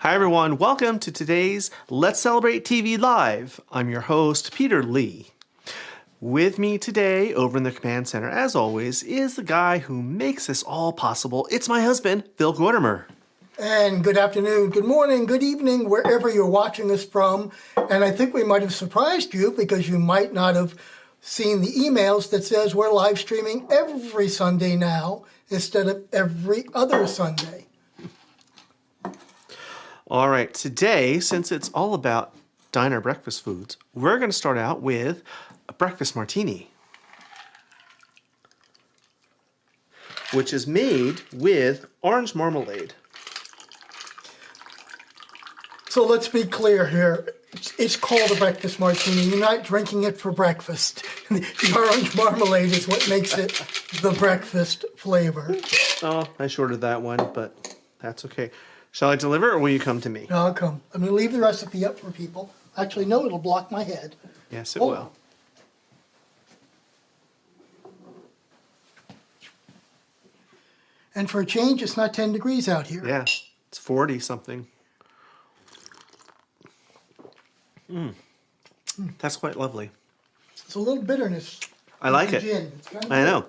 Hi everyone, welcome to today's Let's Celebrate TV Live. I'm your host, Peter Lee. With me today, over in the command center, as always, is the guy who makes this all possible. It's my husband, Phil Gortimer. And good afternoon, good morning, good evening, wherever you're watching us from. And I think we might have surprised you because you might not have seen the emails that says we're live streaming every Sunday now instead of every other Sunday. All right, today, since it's all about diner breakfast foods, we're going to start out with a breakfast martini, which is made with orange marmalade. So let's be clear here. It's called a breakfast martini. You're not drinking it for breakfast. The orange marmalade is what makes it the breakfast flavor. Oh, I shorted that one, but that's okay. Shall I deliver or will you come to me? No, I'll come. I'm going to leave the recipe up for people. Actually, no, it'll block my head. Yes, it will. And for a change, it's not 10 degrees out here. Yeah, it's 40 something. That's quite lovely. It's a little bitterness. I like it. Gin. It's kind of I know.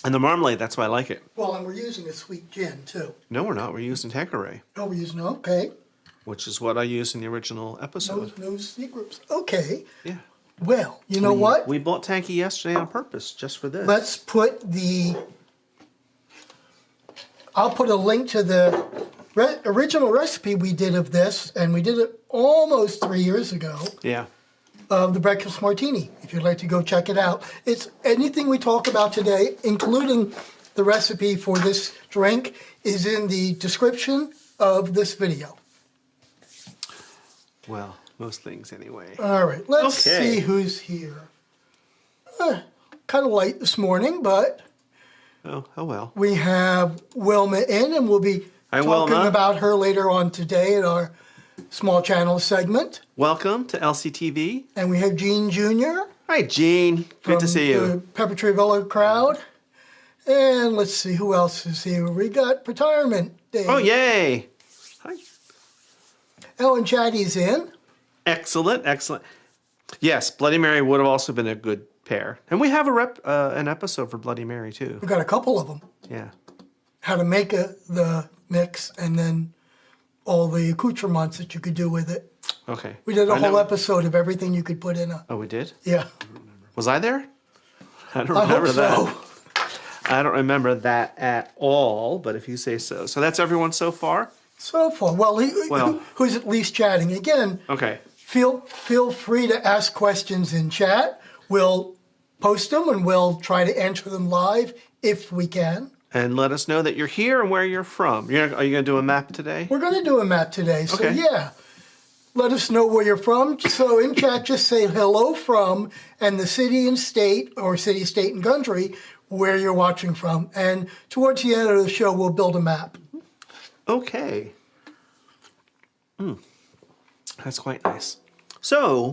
And the marmalade, that's why I like it. Well, and we're using a sweet gin, too. No, we're not. We're using Tanqueray. Oh, we're using, okay. Which is what I used in the original episode. No secrets. Okay. Yeah. Well, you know what? We bought Tanky yesterday on purpose, just for this. Let's put I'll put a link to the original recipe we did of this, and we did it almost 3 years ago. Yeah. Of the breakfast martini, if you'd like to go check it out. It's anything we talk about today, including the recipe for this drink, is in the description of this video. Well, most things anyway. All right, let's see who's here. Kind of late this morning, but oh well. We have Wilma in, and we'll be talking about her later on today in our small channel segment. Welcome to LCTV. And we have Gene Jr. Hi, Gene. Good to see you. From the Pepper Tree Villa crowd. And let's see who else is here. We got Retirement Day. Oh, yay. Hi. Ellen Chatty's in. Excellent, excellent. Yes, Bloody Mary would have also been a good pair. And we have an episode for Bloody Mary, too. We've got a couple of them. Yeah. How to make the mix and then all the accoutrements that you could do with it. Okay. We did a whole episode of everything you could put in a... Oh, we did? Yeah. Was I there? I don't remember that. So. I don't remember that at all, but if you say so. So that's everyone so far? So far. Well, who's at least chatting. Again, okay. Feel free to ask questions in chat. We'll post them and we'll try to answer them live if we can. And let us know that you're here and where you're from. Are you going to do a map today? We're going to do a map today. So, okay. Yeah, let us know where you're from. So in chat, just say hello from and the city and state, or city, state, and country where you're watching from. And towards the end of the show, we'll build a map. Okay. That's quite nice. So,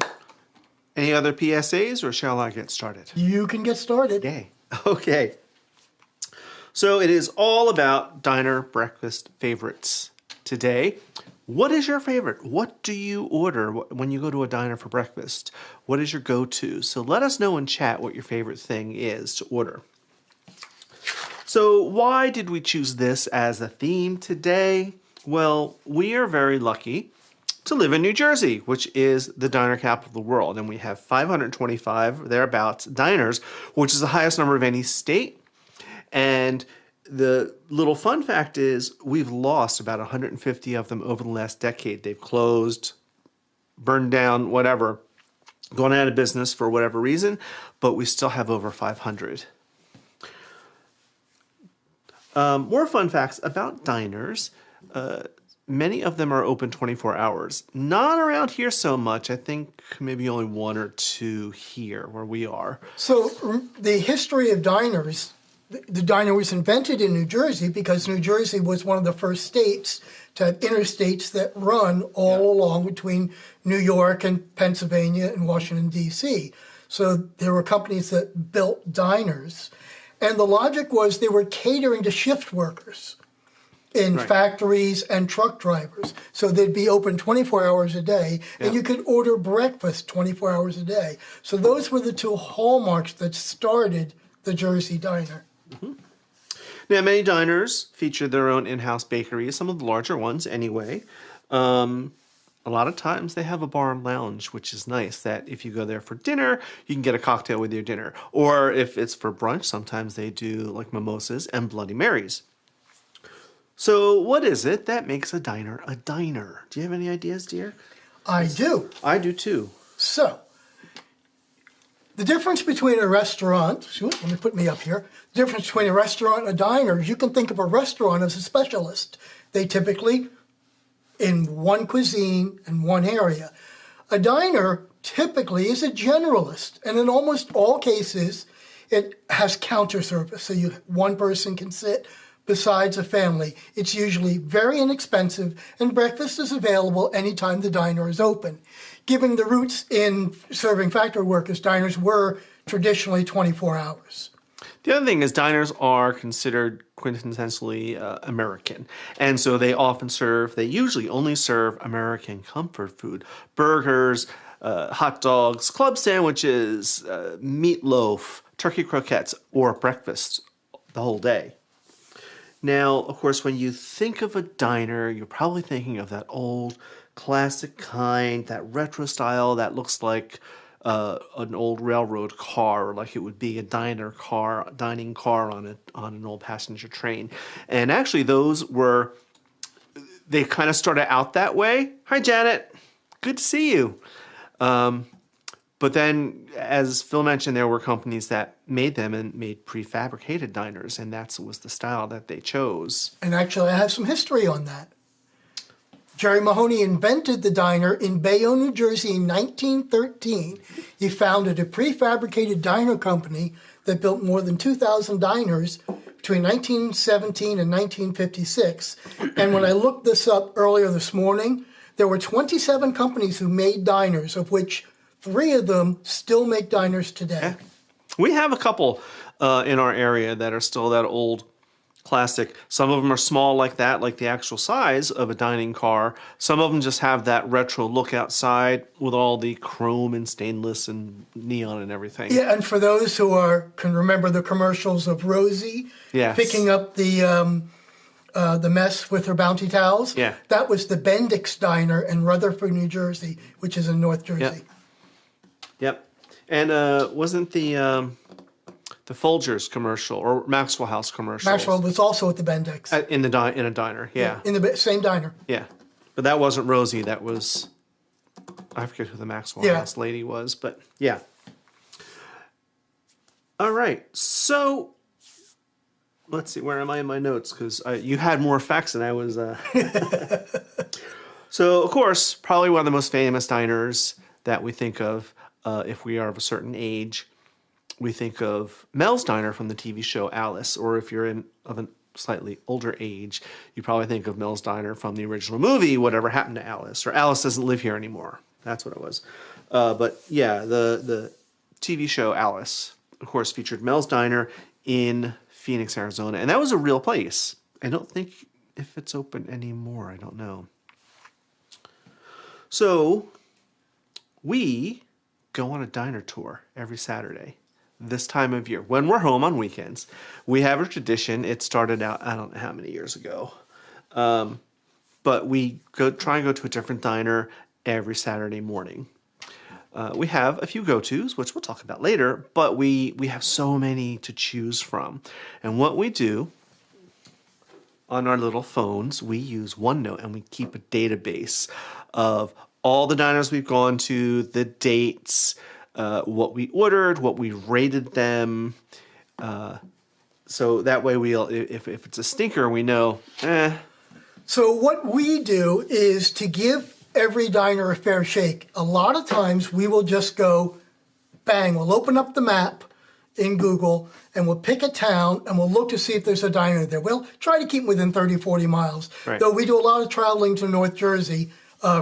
any other PSAs, or shall I get started? You can get started. Yay. Okay. So it is all about diner breakfast favorites today. What is your favorite? What do you order when you go to a diner for breakfast? What is your go-to? So let us know in chat what your favorite thing is to order. So why did we choose this as a theme today? Well, we are very lucky to live in New Jersey, which is the diner capital of the world. And we have 525, thereabouts, diners, which is the highest number of any state. And the little fun fact is we've lost about 150 of them over the last decade. They've closed, burned down, whatever, gone out of business for whatever reason, but we still have over 500. More fun facts about diners. Many of them are open 24 hours. Not around here so much. I think maybe only one or two here where we are. So the history of diners, the diner was invented in New Jersey because New Jersey was one of the first states to have interstates that run all along between New York and Pennsylvania and Washington, D.C. So there were companies that built diners. And the logic was they were catering to shift workers. in Right. factories and truck drivers. So they'd be open 24 hours a day, and you could order breakfast 24 hours a day. So those were the two hallmarks that started the Jersey Diner. Now, many diners feature their own in-house bakeries, some of the larger ones anyway. A lot of times they have a bar and lounge, which is nice, that if you go there for dinner, you can get a cocktail with your dinner. Or if it's for brunch, sometimes they do like mimosas and Bloody Marys. So what is it that makes a diner a diner? Do you have any ideas, dear? I do. I do too. So, the difference between a restaurant, let me put me up here. The difference between a restaurant and a diner is you can think of a restaurant as a specialist. They typically in one cuisine and one area. A diner typically is a generalist, and in almost all cases, it has counter service, so one person can sit besides a family. It's usually very inexpensive, and breakfast is available anytime the diner is open. Given the roots in serving factory workers, diners were traditionally 24 hours. The other thing is diners are considered quintessentially American. And so they usually only serve American comfort food. Burgers, hot dogs, club sandwiches, meatloaf, turkey croquettes, or breakfast the whole day. Now, of course, when you think of a diner, you're probably thinking of that old classic kind, that retro style that looks like an old railroad car, like it would be a dining car on an old passenger train. And actually they kind of started out that way. Hi, Janet. Good to see you. But then, as Phil mentioned, there were companies that made them and made prefabricated diners, and that was the style that they chose. And actually, I have some history on that. Jerry Mahoney invented the diner in Bayonne, New Jersey in 1913. He founded a prefabricated diner company that built more than 2,000 diners between 1917 and 1956. And when I looked this up earlier this morning, there were 27 companies who made diners, of which 3 of them still make diners today. Yeah. We have a couple in our area that are still that old classic. Some of them are small like that, like the actual size of a dining car. Some of them just have that retro look outside with all the chrome and stainless and neon and everything. Yeah, and for those who can remember the commercials of Rosie picking up the mess with her Bounty towels, that was the Bendix Diner in Rutherford, New Jersey, which is in North Jersey. Yep. And wasn't the Folgers commercial or Maxwell House commercial? Maxwell was also at the Bendix. In a diner, yeah. In the same diner. Yeah. But that wasn't Rosie. That was, I forget who the Maxwell House lady was, but yeah. All right. So, let's see. Where am I in my notes? Because you had more facts than I was. So, of course, probably one of the most famous diners that we think of if we are of a certain age. We think of Mel's Diner from the TV show Alice, or if you're of a slightly older age, you probably think of Mel's Diner from the original movie, Whatever Happened to Alice, or Alice Doesn't Live Here Anymore. That's what it was. But yeah, the TV show Alice, of course, featured Mel's Diner in Phoenix, Arizona, and that was a real place. I don't think if it's open anymore. I don't know. So we go on a diner tour every Saturday. This time of year, when we're home on weekends, we have a tradition. It started out, I don't know how many years ago, but we try and go to a different diner every Saturday morning. We have a few go-tos, which we'll talk about later, but we have so many to choose from. And what we do on our little phones, we use OneNote, and we keep a database of all the diners we've gone to, the dates, what we ordered, what we rated them. So that way if it's a stinker, we know, So what we do is to give every diner a fair shake. A lot of times we will just go, bang, we'll open up the map in Google and we'll pick a town and we'll look to see if there's a diner there. We'll try to keep within 30, 40 miles. Right. Though we do a lot of traveling to North Jersey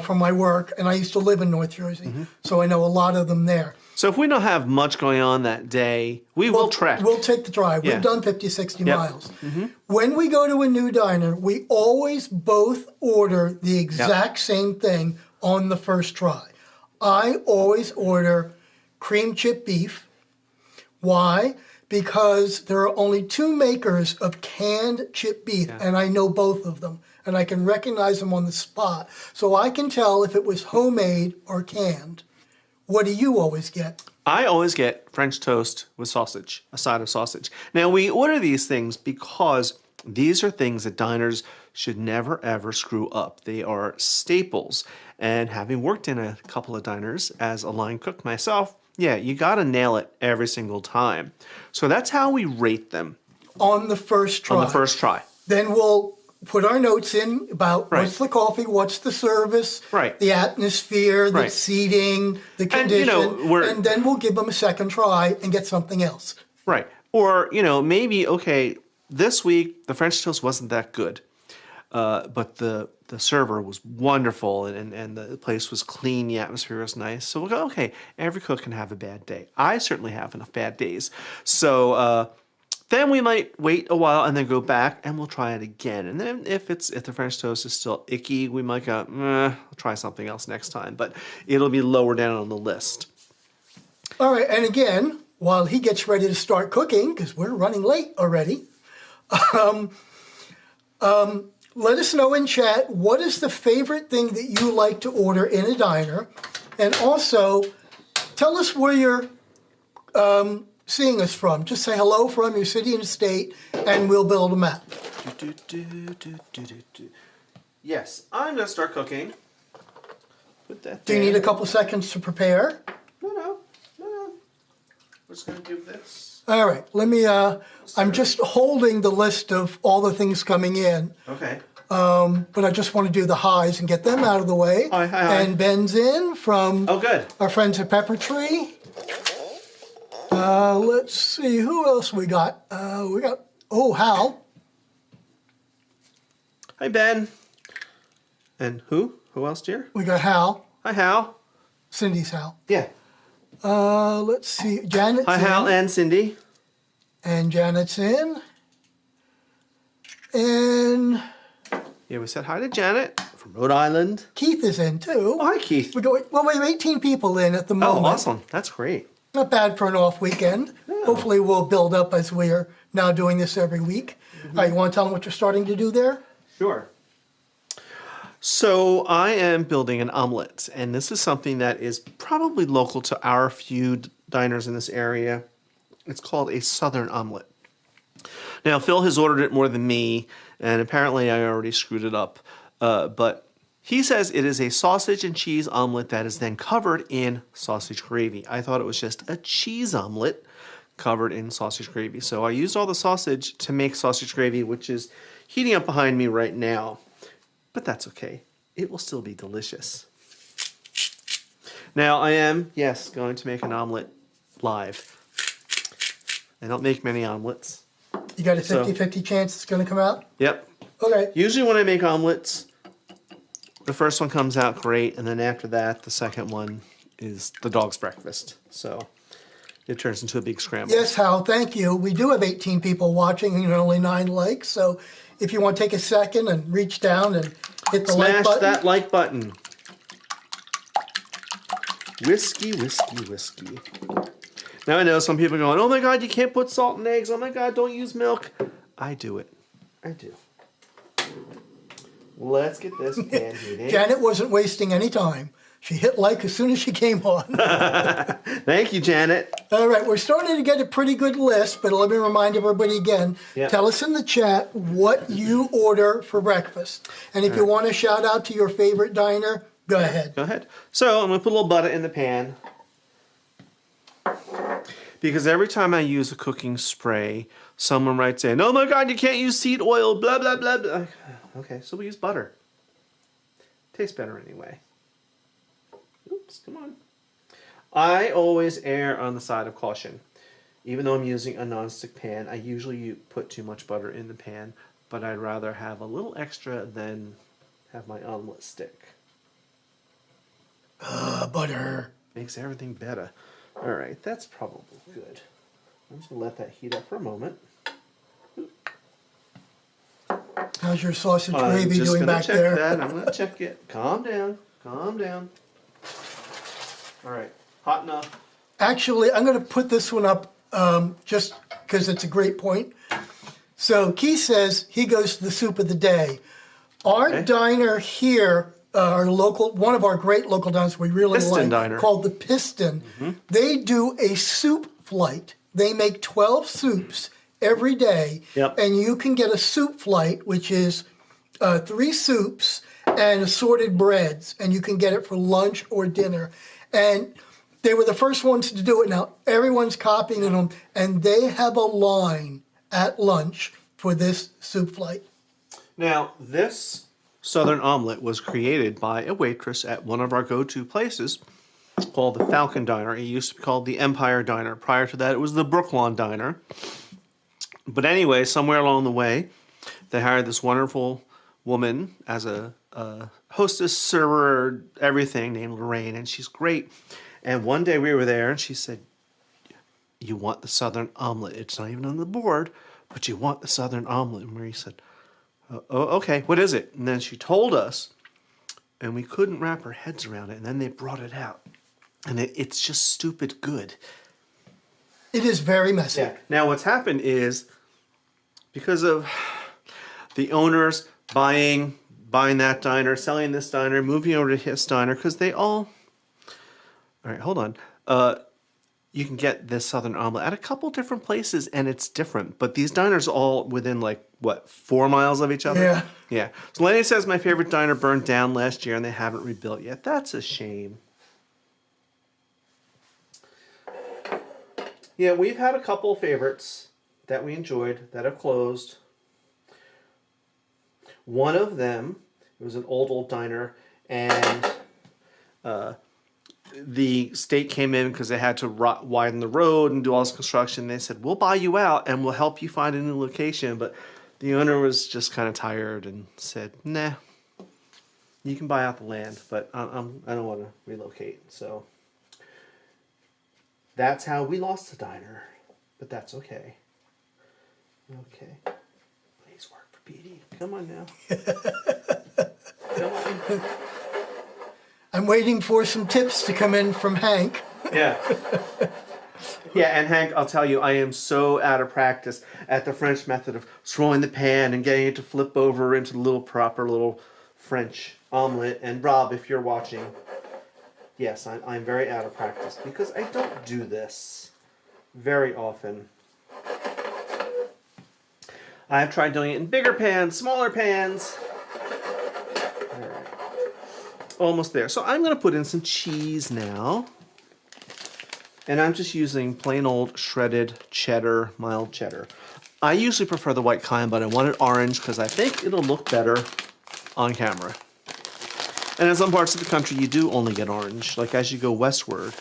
from my work, and I used to live in North Jersey, so I know a lot of them there. So if we don't have much going on that day, we will trek. We'll take the drive. Yeah. We've done 50, 60 Yep. miles. When we go to a new diner, we always both order the exact same thing on the first try. I always order cream chip beef. Why? Because there are only 2 makers of canned chip beef, and I know both of them, and I can recognize them on the spot. So I can tell if it was homemade or canned. What do you always get? I always get French toast with sausage, a side of sausage. Now, we order these things because these are things that diners should never, ever screw up. They are staples. And having worked in a couple of diners as a line cook myself, yeah, you got to nail it every single time. So that's how we rate them. On the first try. On the first try. Then we'll put our notes in about what's the coffee, what's the service, the atmosphere, the seating, the condition, and then we'll give them a second try and get something else. Right. Or, maybe, okay, this week the French toast wasn't that good, but the server was wonderful and the place was clean, the atmosphere was nice. So we'll go, okay, every cook can have a bad day. I certainly have enough bad days. So then we might wait a while and then go back and we'll try it again. And then if the French toast is still icky, we might go, I'll try something else next time. But it'll be lower down on the list. All right, and again, while he gets ready to start cooking, because we're running late already, let us know in chat, what is the favorite thing that you like to order in a diner? And also, tell us where you're seeing us from. Just say hello from your city and state, and we'll build a map. Yes, I'm going to start cooking. Put that Do you need a couple seconds to prepare? No. We're just going to do this. All right, let me, I'm just holding the list of all the things coming in. Okay. But I just want to do the highs and get them out of the way. Hi. And Ben's in from our friends at Pepper Tree. Let's see, who else we got? Hal. Hi, Ben. And who? Who else, dear? We got Hal. Hi, Hal. Cindy's Hal. Yeah. Let's see, Janet's Hi, in. Hal and Cindy. And Janet's in. And yeah, we said hi to Janet from Rhode Island. Keith is in, too. Oh, hi, Keith. We have 18 people in at the moment. Oh, awesome. That's great. Not bad for an off weekend. No. Hopefully we'll build up as we are now doing this every week. All right, you want to tell them what you're starting to do there? Sure. So I am building an omelet, and this is something that is probably local to our few diners in this area. It's called a Southern omelet. Now, Phil has ordered it more than me, and apparently I already screwed it up. But he says it is a sausage and cheese omelet that is then covered in sausage gravy. I thought it was just a cheese omelet covered in sausage gravy. So I used all the sausage to make sausage gravy, which is heating up behind me right now. But that's okay. It will still be delicious. Now I am, yes, going to make an omelet live. I don't make many omelets. You got a 50-50 chance it's going to come out? Yep. Okay. Usually when I make omelets, the first one comes out great, and then after that, the second one is the dog's breakfast. So it turns into a big scramble. Yes, Hal, thank you. We do have 18 people watching and only 9 likes, so if you want to take a second and reach down and hit the like button. Smash that like button. Whiskey, whiskey, whiskey. Now I know some people are going, oh my God, you can't put salt in eggs. Oh my God, don't use milk. I do it. I do. Let's get this pan heating. Janet wasn't wasting any time. She hit like as soon as she came on. Thank you, Janet. All right, we're starting to get a pretty good list, but let me remind everybody again, tell us in the chat what you order for breakfast. And if you want to shout out to your favorite diner, go ahead. Go ahead. So I'm going to put a little butter in the pan. Because every time I use a cooking spray, someone writes in, oh my God, you can't use seed oil, blah, blah, blah, blah. Okay, so we use butter. Tastes better anyway. Oops, come on. I always err on the side of caution. Even though I'm using a nonstick pan, I usually put too much butter in the pan, but I'd rather have a little extra than have my omelet stick. Butter. Makes everything better. All right, that's probably good. I'm just going to let that heat up for a moment. How's your sausage I'm gravy just doing going to back check there? that. I'm going to check it. Calm down. Calm down. All right, hot enough. Actually, I'm going to put this one up just because it's a great point. So Keith says he goes to the soup of the day. Our diner here, one of our great local diners we really Piston like, Diner. called the Piston, they do a soup flight. They make 12 soups every day, and you can get a soup flight, which is 3 soups and assorted breads, and you can get it for lunch or dinner. And they were the first ones to do it. Now everyone's copying them, and they have a line at lunch for this soup flight. Now, this Southern omelet was created by a waitress at one of our go-to places called the Falcon Diner. It used to be called the Empire Diner. Prior to that, it was the Brooklawn Diner. But anyway, somewhere along the way, they hired this wonderful woman as a hostess, server, everything, named Lorraine, and she's great. And one day we were there, and she said, "You want the Southern omelet. It's not even on the board, but you want the Southern omelet." And we said, "Oh, okay, what is it?" And then she told us, and we couldn't wrap our heads around it. And then they brought it out, and it's just stupid good. It is very messy. Yeah. Now what's happened is, because of the owners buying that diner, selling this diner, moving over to his diner, because they all right, hold on. You can get this Southern omelet at a couple different places, and it's different. But these diners all within, like, what, 4 miles of each other? Yeah. Yeah. So Lenny says my favorite diner burned down last year, and they haven't rebuilt yet. That's a shame. Yeah, we've had a couple favorites that we enjoyed that have closed. One of them, it was an old diner, and the state came in because they had to widen the road and do all this construction. They said, "We'll buy you out and we'll help you find a new location." But the owner was just kind of tired and said, "Nah, you can buy out the land, but I don't want to relocate." So that's how we lost the diner. But that's okay. Okay. Please work for PD. Come on now. Come on. I'm waiting for some tips to come in from Hank. Yeah. Yeah, and Hank, I'll tell you, I am so out of practice at the French method of throwing the pan and getting it to flip over into the little proper little French omelet. And Rob, if you're watching, yes, I'm very out of practice because I don't do this very often. I've tried doing it in bigger pans, smaller pans. All right. Almost there. So I'm going to put in some cheese now. And I'm just using plain old shredded cheddar, mild cheddar. I usually prefer the white kind, but I wanted orange because I think it'll look better on camera. And in some parts of the country, you do only get orange, like as you go westward.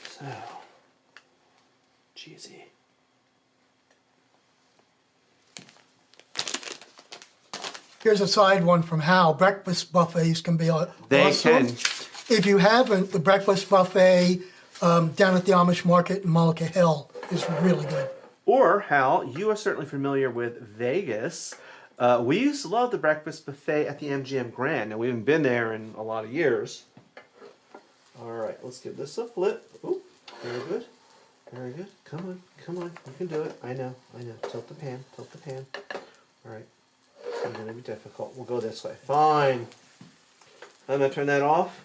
So, cheesy. Here's a side one from Hal. Breakfast buffets can be awesome. They can. If you haven't, the breakfast buffet down at the Amish Market in Mullica Hill is really good. Or, Hal, you are certainly familiar with Vegas. We used to love the breakfast buffet at the MGM Grand. Now, we haven't been there in a lot of years. All right, let's give this a flip. Ooh, very good. Very good. Come on, come on. You can do it. I know, I know. Tilt the pan, tilt the pan. All right. It's going to be difficult. We'll go this way. Fine. I'm going to turn that off.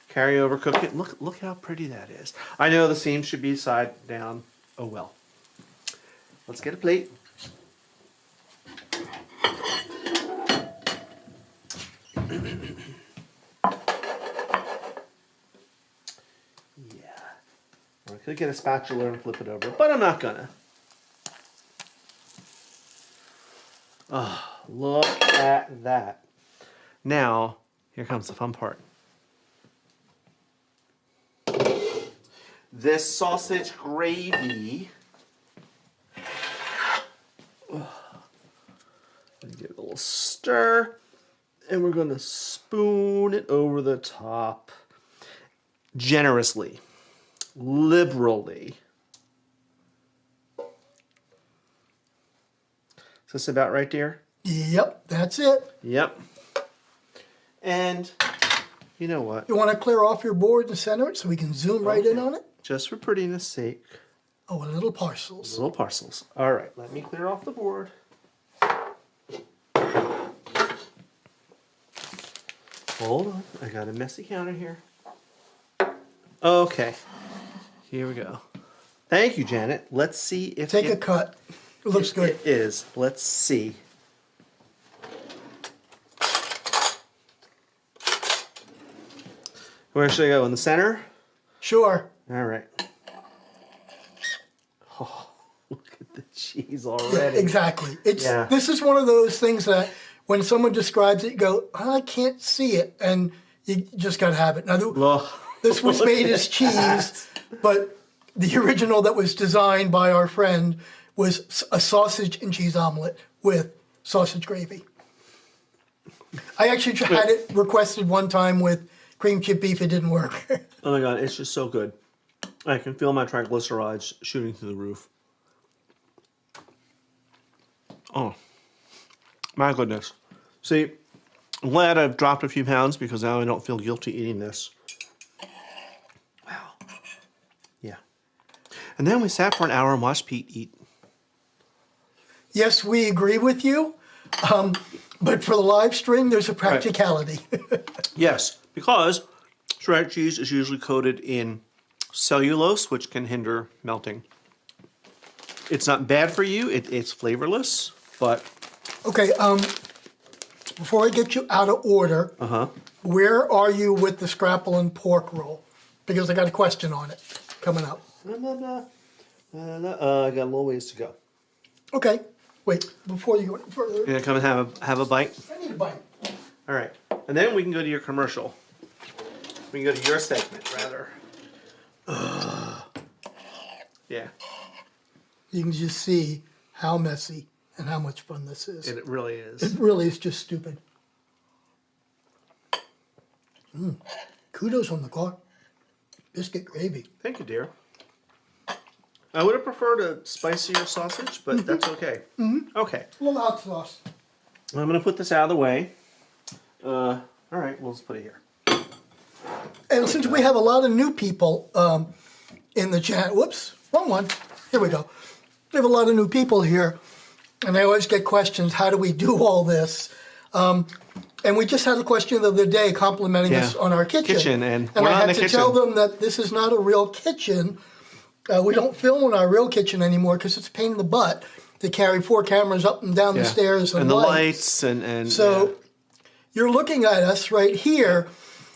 Carry over, cook it. Look how pretty that is. I know the seam should be side down. Oh well. Let's get a plate. Yeah. I could get a spatula and flip it over, but I'm not gonna. Oh, look at that. Now, here comes the fun part. This sausage gravy. Give it a little stir, and we're going to spoon it over the top generously. liberally. Is this about right, dear? Yep, that's it. Yep. And you know what? You want to clear off your board and center it so we can zoom right in on it? Just for prettiness sake. Oh, little parcels. Little parcels. All right, let me clear off the board. Hold on, I got a messy counter here. Okay, here we go. Thank you, Janet. Let's see if Take a cut. It looks good. It is. Let's see. Where should I go? In the center? Sure. All right. Oh, look at the cheese Yeah, already. exactly. This is one of those things that when someone describes it, you go, I can't see it, and you just got to have it. Now, this was made as cheese, but the original that was designed by our friend was a sausage and cheese omelet with sausage gravy. I actually had it requested one time with cream chip beef. It didn't work. Oh my God, it's just so good. I can feel my triglycerides shooting through the roof. Oh, my goodness. See, I'm glad I've dropped a few pounds because now I don't feel guilty eating this. Wow. Yeah. And then we sat for an hour and watched Pete eat. Yes, we agree with you. But for the live stream, there's a practicality. Right. Yes, because shredded cheese is usually coated in cellulose, which can hinder melting. It's not bad for you. It's flavorless, but... Okay, before I get you out of order, where are you with the scrapple and pork roll? Because I got a question on it coming up. I got a little ways to go. Okay, wait, before you go any further. You gonna come and have a bite? I need a bite. All right, and then we can go to your commercial. We can go to your segment, rather. Yeah. You can just see how messy and how much fun this is. It really is. It really is just stupid. Kudos on the car. Biscuit gravy. Thank you, dear. I would have preferred a spicier sausage, but that's okay. Okay. A little hot sauce. I'm going to put this out of the way. All right, we'll just put it here. And since we have a lot of new people in the chat, whoops, wrong one. Here we go. We have a lot of new people here, and I always get questions, how do we do all this? And we just had a question the other day complimenting us on our kitchen. And I had to tell them that this is not a real kitchen. We don't film in our real kitchen anymore because it's a pain in the butt to carry 4 cameras up and down the stairs and the lights and so you're looking at us right here.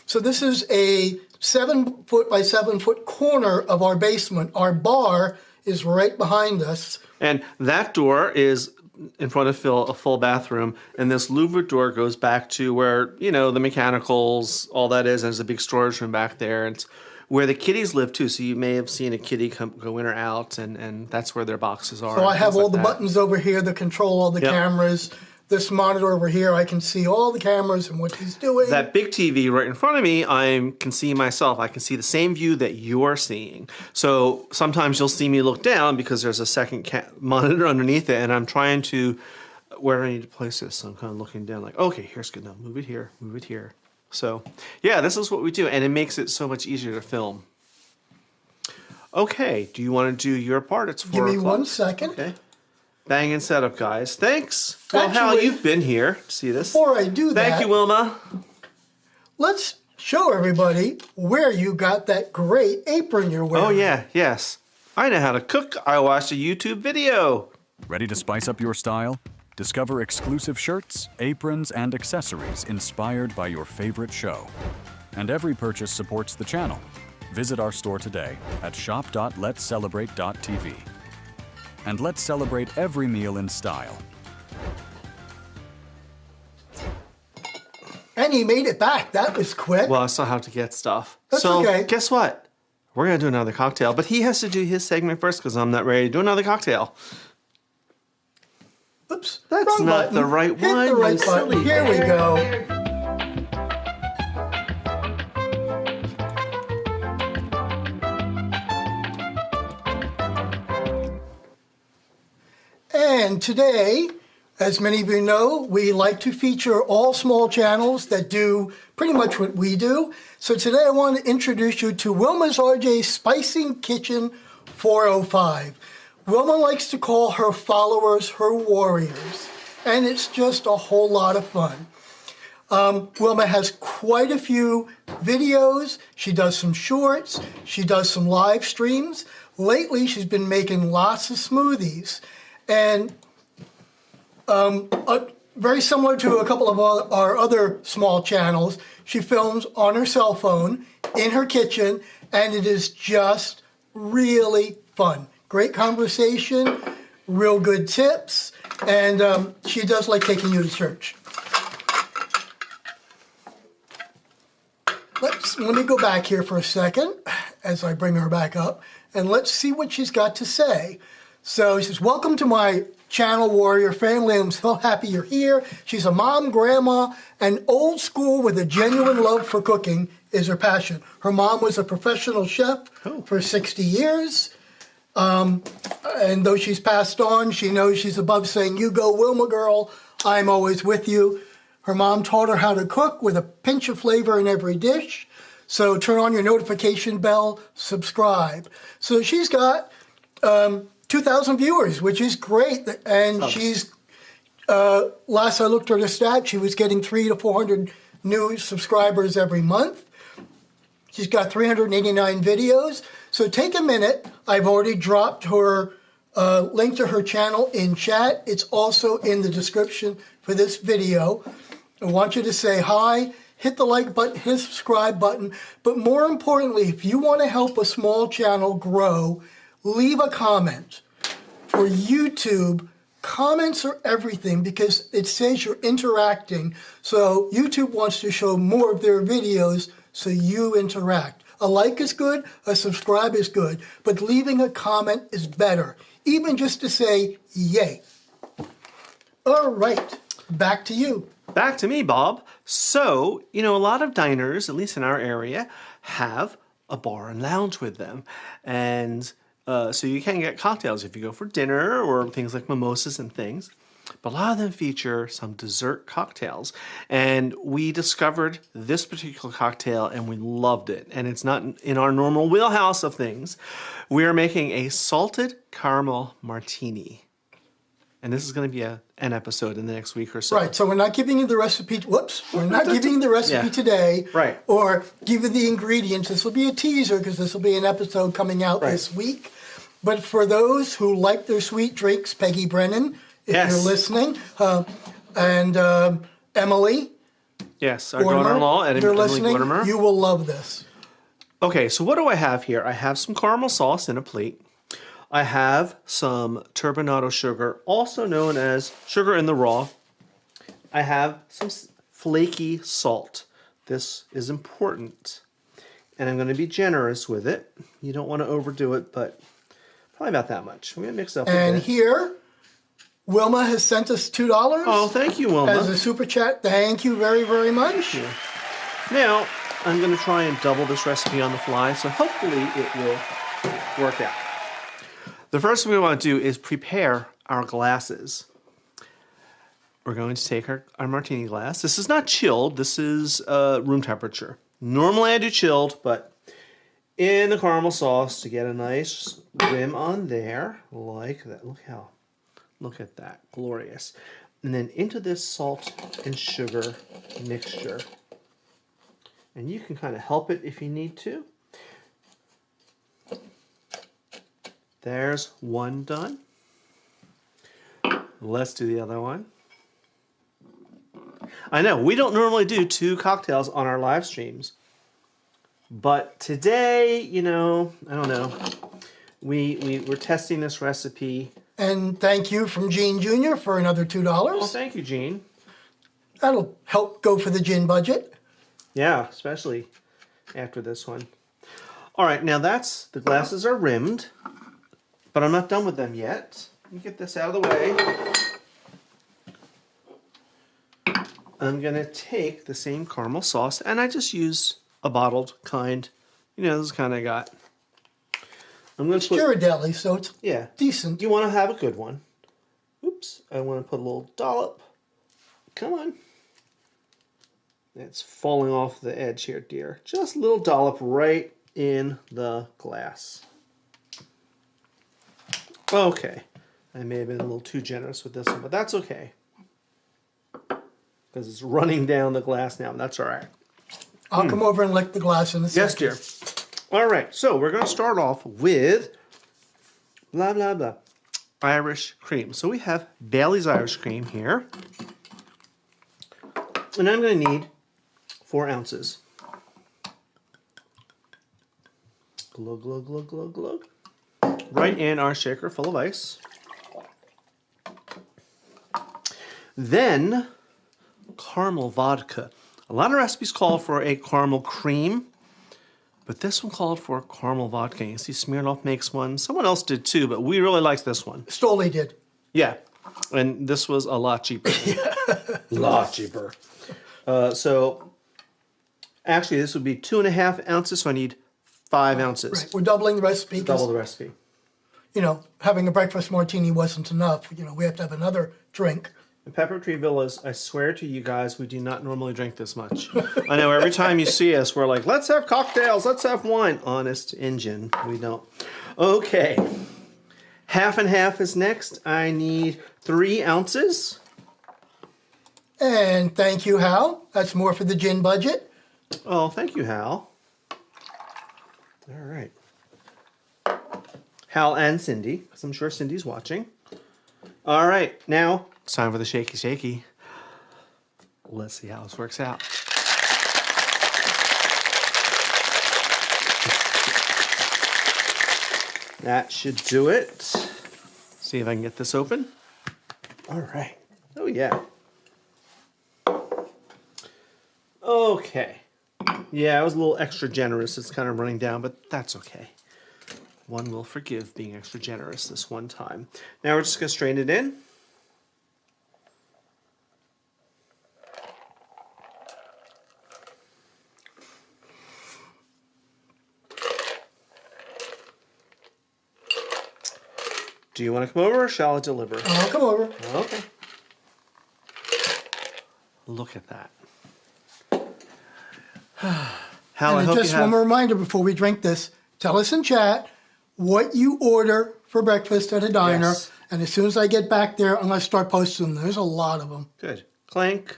So this is a 7 foot by 7 foot corner of our basement. Our bar is right behind us. And that door is in front of a full bathroom, and this louvered door goes back to where, you know, the mechanicals, all that is, and there's a big storage room back there. And it's where the kitties live too, so you may have seen a kitty go in or out, and that's where their boxes are. So I have all the buttons over here that control all the cameras. This monitor over here, I can see all the cameras and what he's doing. That big TV right in front of me, I can see myself. I can see the same view that you're seeing. So sometimes you'll see me look down because there's a second monitor underneath it, and I'm trying to, where do I need to place this? So I'm kind of looking down like, okay, here's good. Now move it here, move it here. So yeah, this is what we do, and it makes it so much easier to film. Okay, do you want to do your part? It's 4 o'clock. Give me 1 second. Okay. Banging setup, guys. Thanks. Well, Actually, Hal, you've been here to see this. Before I do that, Thank you, Wilma. Let's show everybody where you got that great apron you're wearing. Oh, yeah, yes. I know how to cook. I watched a YouTube video. Ready to spice up your style? Discover exclusive shirts, aprons, and accessories inspired by your favorite show. And every purchase supports the channel. Visit our store today at shop.letscelebrate.tv. And let's celebrate every meal in style. And he made it back. That was quick. Well, I still have to get stuff. That's so, okay. Guess what? We're going to do another cocktail, but he has to do his segment first because I'm not ready to do another cocktail. Oops. That's wrong not button. the right Hit one. the right you button. silly Here we go. And today, as many of you know, we like to feature all small channels that do pretty much what we do. So today I want to introduce you to Wilma's RJ Spicing Kitchen 405. Wilma likes to call her followers her warriors, and it's just a whole lot of fun. Wilma has quite a few videos. She does some shorts. She does some live streams. Lately, she's been making lots of smoothies. And very similar to a couple of our other small channels, she films on her cell phone in her kitchen, and it is just really fun. Great conversation, real good tips, and she does like taking you to church. Let me go back here for a second as I bring her back up, and let's see what she's got to say. So she says, welcome to my channel, Warrior family. I'm so happy you're here. She's a mom, grandma, and old school with a genuine love for cooking is her passion. Her mom was a professional chef for 60 years. And though she's passed on, she knows she's above saying, you go, Wilma girl, I'm always with you. Her mom taught her how to cook with a pinch of flavor in every dish. So turn on your notification bell, subscribe. So she's got 2,000 viewers, which is great. And she's, last I looked at her stat, she was getting 300 to 400 new subscribers every month. She's got 389 videos. So take a minute. I've already dropped her link to her channel in chat. It's also in the description for this video. I want you to say hi, hit the like button, hit the subscribe button. But more importantly, if you want to help a small channel grow, leave a comment. For YouTube, comments are everything because it says you're interacting. So YouTube wants to show more of their videos so you interact. A like is good, a subscribe is good, but leaving a comment is better, even just to say yay. All right, back to you. Back to me, Bob. So, a lot of diners, at least in our area, have a bar and lounge with them. And so you can get cocktails if you go for dinner or things like mimosas and things. But a lot of them feature some dessert cocktails. And we discovered this particular cocktail and we loved it. And it's not in our normal wheelhouse of things. We are making a salted caramel martini. And this is going to be an episode in the next week or so. Right, so we're not giving you the recipe, we're not giving you the recipe today. Right. Or give you the ingredients. This will be a teaser because this will be an episode coming out this week. But for those who like their sweet drinks, Peggy Brennan, if you're listening, and Emily. Yes, our daughter-in-law, if you're Emily listening, Gordimer. you will love this. Okay, so what do I have here? I have some caramel sauce in a plate. I have some turbinado sugar, also known as sugar in the raw. I have some flaky salt. This is important. And I'm going to be generous with it. You don't want to overdo it, but probably about that much. We're going to mix it up a bit. And here, Wilma has sent us $2. Oh, thank you, Wilma. As a super chat. Thank you very, very much. Thank you. Now, I'm going to try and double this recipe on the fly, so hopefully it will work out. The first thing we want to do is prepare our glasses. We're going to take our martini glass. This is not chilled. This is room temperature. Normally I do chilled, but in the caramel sauce to get a nice rim on there, like that. Look at that, glorious. And then into this salt and sugar mixture. And you can kind of help it if you need to. There's one done. Let's do the other one. I know, we don't normally do 2 cocktails on our live streams. But today, I don't know. We're testing this recipe. And thank you from Gene Jr. for another $2. Well, thank you, Gene. That'll help go for the gin budget. Yeah, especially after this one. All right, now the glasses are rimmed. But I'm not done with them yet. Let me get this out of the way. I'm going to take the same caramel sauce, and I just use a bottled kind. This is the kind I got. I'm going to It's Ghirardelli, so it's decent. decent. You want to have a good one. Oops. I want to put a little dollop. Come on. It's falling off the edge here, dear. Just a little dollop right in the glass. Okay. I may have been a little too generous with this one, but that's okay. Because it's running down the glass now, and that's all right. I'll come over and lick the glass in a second. Yes, dear. All right, so we're going to start off with blah, blah, blah. Irish cream. So we have Bailey's Irish cream here. And I'm going to need 4 ounces. Glug, glug, glug, glug, glug. Right in our shaker full of ice. Then, caramel vodka. A lot of recipes call for a caramel cream, but this one called for caramel vodka. You see Smirnoff makes one. Someone else did too, but we really liked this one. Stoli did. Yeah, and this was a lot cheaper. Lot cheaper. So, actually, this would be 2.5 ounces, so I need 5 ounces. Right. We're doubling the recipe. Double the recipe. You know, having a breakfast martini wasn't enough. You know, we have to have another drink. In Pepper Tree Villas, I swear to you guys, we do not normally drink this much. I know every time you see us, we're like, let's have cocktails, let's have wine. Honest engine, we don't. Okay, half and half is next. I need 3 ounces. And thank you, Hal. That's more for the gin budget. Oh, thank you, Hal. All right. Hal and Cindy, because I'm sure Cindy's watching. All right, now it's time for the shaky shaky. Let's see how this works out. That should do it. See if I can get this open. All right. Oh, yeah. Okay. Yeah, I was a little extra generous. It's kind of running down, but that's okay. One will forgive being extra generous this one time. Now we're just going to strain it in. Do you want to come over or shall I deliver? I'll come over. Okay. Look at that. Hal, I And hope just you have... one more reminder before we drink this. Tell us in chat what you order for breakfast at a diner. Yes. And as soon as I get back there, I'm going to start posting them. There's a lot of them. Good. Clank.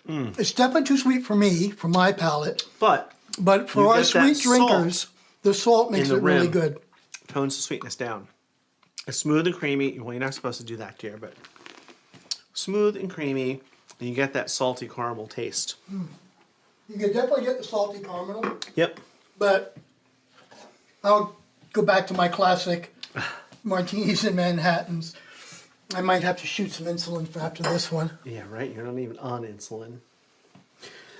It's definitely too sweet for me, for my palate. But for you our get that sweet drinkers, salt the salt makes in the it really rim. good. Tones the sweetness down. It's smooth and creamy. Well, you're not supposed to do that, dear, but smooth and creamy, and you get that salty caramel taste. You can definitely get the salty caramel, Yep. but I'll go back to my classic martinis and Manhattans. I might have to shoot some insulin for after this one. Yeah, right. You're not even on insulin.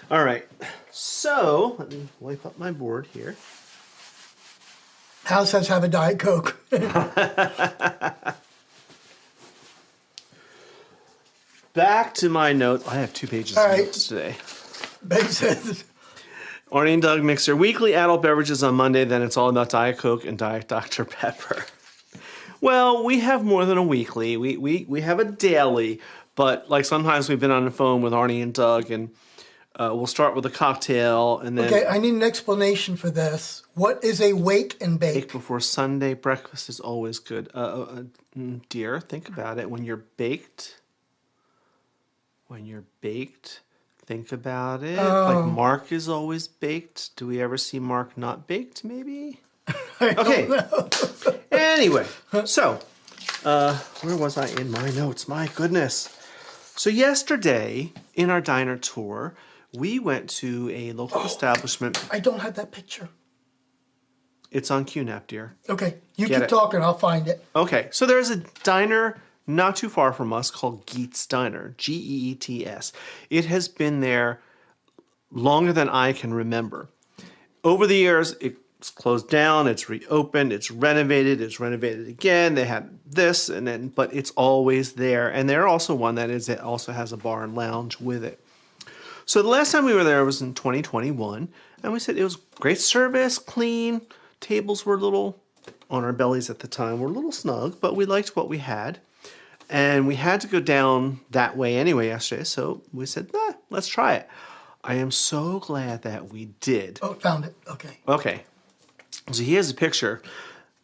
All right. So let me wipe up my board here. Hal says have a Diet Coke. Back to my notes. I have 2 pages of All right. notes today. Ben says, Arnie and Doug mix their weekly adult beverages on Monday. Then it's all about Diet Coke and Diet Dr. Pepper. Well, we have more than a weekly. We have a daily. But like sometimes we've been on the phone with Arnie and Doug, and we'll start with a cocktail, and then okay, I need an explanation for this. What is a wake and bake bake? before Sunday. Breakfast is always good. Dear, think about it. When you're baked, think about it. Like Mark is always baked. Do we ever see Mark not baked, maybe? Okay. Anyway, so where was I in my notes? My goodness. So yesterday, in our diner tour, we went to a local establishment. I don't have that picture. It's on QNAP, dear. Okay, you Get keep it. talking, I'll find it. Okay, so there's a diner not too far from us called Geets Diner, Geets. It has been there longer than I can remember. Over the years, it's closed down, it's reopened, it's renovated again. They had this, but it's always there. And they're also one it also has a bar and lounge with it. So the last time we were there was in 2021, and we said it was great service, clean, tables were a little on our bellies at the time were a little snug, but we liked what we had. And we had to go down that way anyway yesterday, so we said, let's try it. I am so glad that we did. Oh, found it. Okay. Okay. So here's a picture.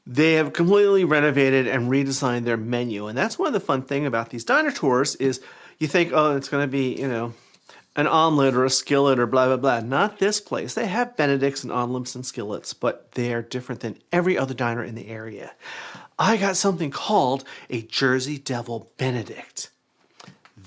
They have completely renovated and redesigned their menu. And that's one of the fun thing about these diner tours is you think, oh, it's going to be, an omelet or a skillet or blah, blah, blah. Not this place. They have Benedicts and omelets and skillets, but they're different than every other diner in the area. I got something called a Jersey Devil Benedict.